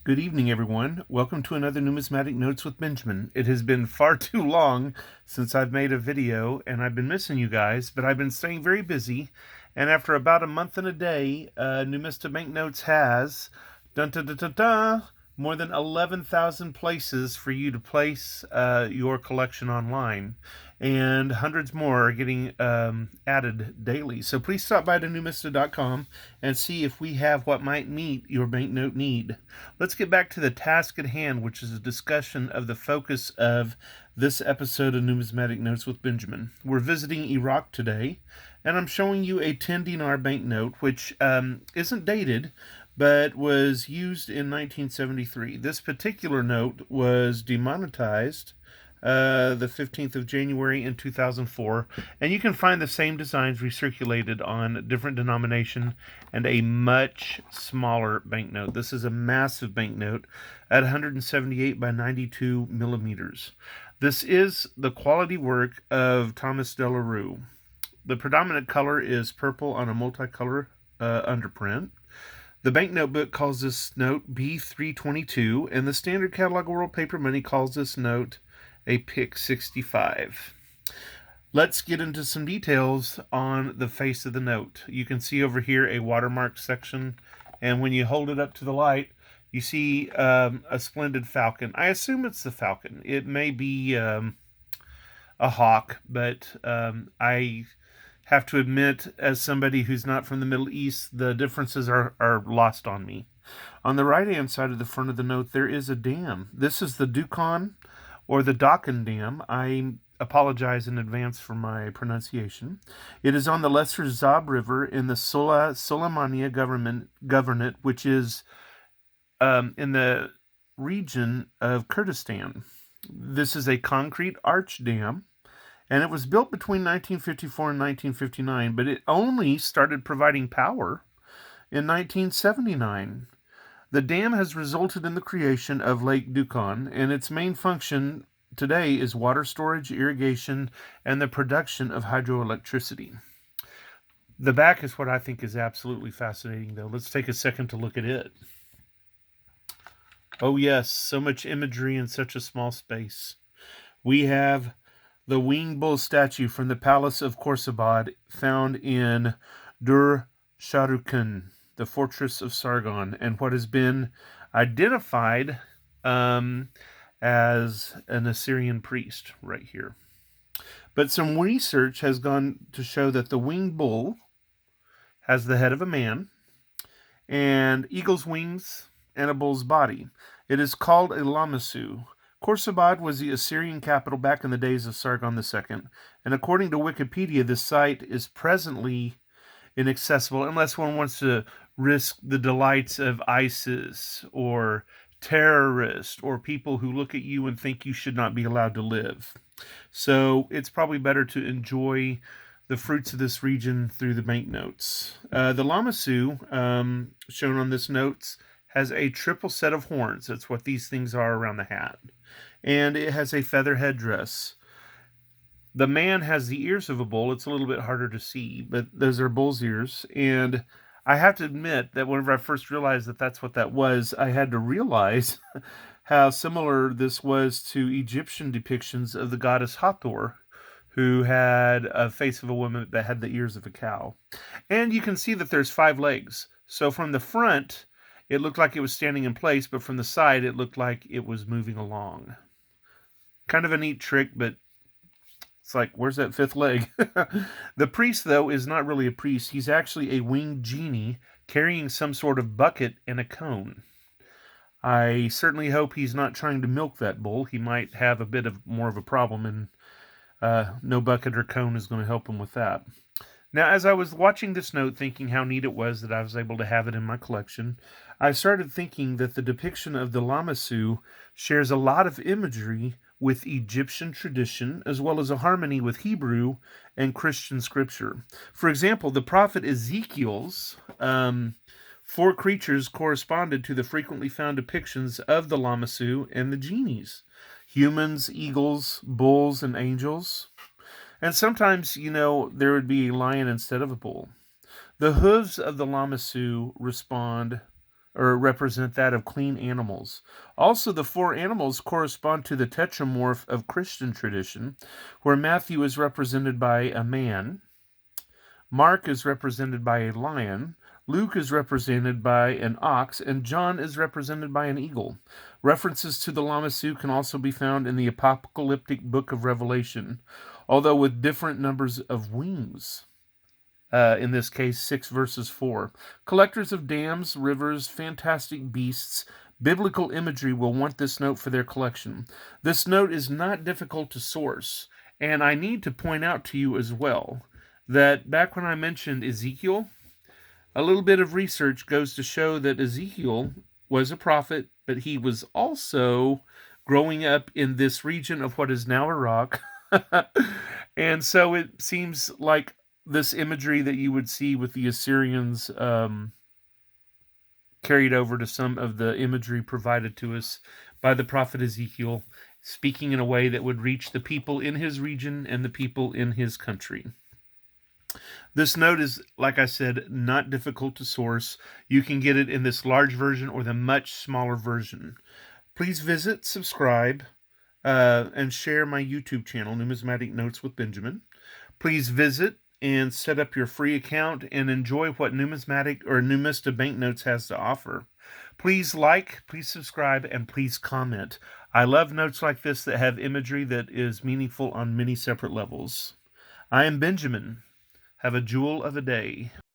Good evening, everyone. Welcome to another Numismatic Notes with Benjamin. It has been far too long since I've made a video, and I've been missing you guys, but I've been staying very busy. And after about a month and a day, Numista Banknotes has dun, dun, dun, dun, dun, more than 11,000 places for you to place your collection online, and hundreds more are getting added daily. So please stop by to numista.com and see if we have what might meet your banknote need. Let's get back to the task at hand, which is a discussion of the focus of this episode of Numismatic Notes with Benjamin. We're visiting Iraq today, and I'm showing you a 10 dinar banknote, which isn't dated, but was used in 1973. This particular note was demonetized the 15th of January in 2004, and you can find the same designs recirculated on different denomination and a much smaller banknote. This is a massive banknote at 178 by 92 millimeters. This is the quality work of Thomas de la Rue. The predominant color is purple on a multicolor underprint. The banknote book calls this note B322, and the Standard Catalog of World Paper Money calls this note a PIC 65. Let's get into some details on the face of the note. You can see over here a watermark section, and when you hold it up to the light, you see a splendid falcon. I assume it's the falcon. It may be a hawk, but I have to admit, as somebody who's not from the Middle East, the differences are lost on me. On the right-hand side of the front of the note, there is a dam. This is the Dukhan, or the Deccan Dam. I apologize in advance for my pronunciation. It is on the Lesser Zab River in the Soleimania Governorate, which is in the region of Kurdistan. This is a concrete arch dam, and it was built between 1954 and 1959, but it only started providing power in 1979. The dam has resulted in the creation of Lake Dukhan, and its main function today is water storage, irrigation, and the production of hydroelectricity. The back is what I think is absolutely fascinating, though. Let's take a second to look at it. Oh yes, so much imagery in such a small space. We have the winged bull statue from the Palace of Khorsabad, found in Dur-Sharrukim, the fortress of Sargon, and what has been identified as an Assyrian priest right here. But some research has gone to show that the winged bull has the head of a man and eagle's wings and a bull's body. It is called a lamassu. Khorsabad was the Assyrian capital back in the days of Sargon II, and according to Wikipedia, this site is presently inaccessible unless one wants to risk the delights of ISIS or terrorists or people who look at you and think you should not be allowed to live. So it's probably better to enjoy the fruits of this region through the banknotes. The lamassu shown on this notes has a triple set of horns. That's what these things are around the hat. And it has a feather headdress. The man has the ears of a bull. It's a little bit harder to see, but those are bull's ears. And I have to admit that whenever I first realized that that's what that was, I had to realize how similar this was to Egyptian depictions of the goddess Hathor, who had a face of a woman that had the ears of a cow. And you can see that there's 5 legs. So from the front, it looked like it was standing in place, but from the side, it looked like it was moving along. Kind of a neat trick, but it's like, where's that 5th leg? The priest, though, is not really a priest. He's actually a winged genie carrying some sort of bucket and a cone. I certainly hope he's not trying to milk that bull. He might have a bit of more of a problem, and no bucket or cone is going to help him with that. Now, as I was watching this note, thinking how neat it was that I was able to have it in my collection, I started thinking that the depiction of the lamassu shares a lot of imagery with Egyptian tradition, as well as a harmony with Hebrew and Christian scripture. For example, the prophet Ezekiel's 4 creatures corresponded to the frequently found depictions of the lamassu and the genies: humans, eagles, bulls, and angels. And sometimes, there would be a lion instead of a bull. The hooves of the lamassu or represent that of clean animals. Also, the 4 animals correspond to the tetramorph of Christian tradition, where Matthew is represented by a man, Mark is represented by a lion, Luke is represented by an ox, and John is represented by an eagle. References to the lamassu can also be found in the apocalyptic book of Revelation, although with different numbers of wings. In this case, 6 verses 4. Collectors of dams, rivers, fantastic beasts, biblical imagery will want this note for their collection. This note is not difficult to source, and I need to point out to you as well that back when I mentioned Ezekiel, a little bit of research goes to show that Ezekiel was a prophet, but he was also growing up in this region of what is now Iraq. And so it seems like this imagery that you would see with the Assyrians carried over to some of the imagery provided to us by the prophet Ezekiel, speaking in a way that would reach the people in his region and the people in his country. This note is, like I said, not difficult to source. You can get it in this large version or the much smaller version. Please visit, subscribe, and share my YouTube channel, Numismatic Notes with Benjamin. Please visit and set up your free account and enjoy what Numismatic or Numista Banknotes has to offer. Please like, please subscribe, and please comment. I love notes like this that have imagery that is meaningful on many separate levels. I am Benjamin. Have a jewel of a day.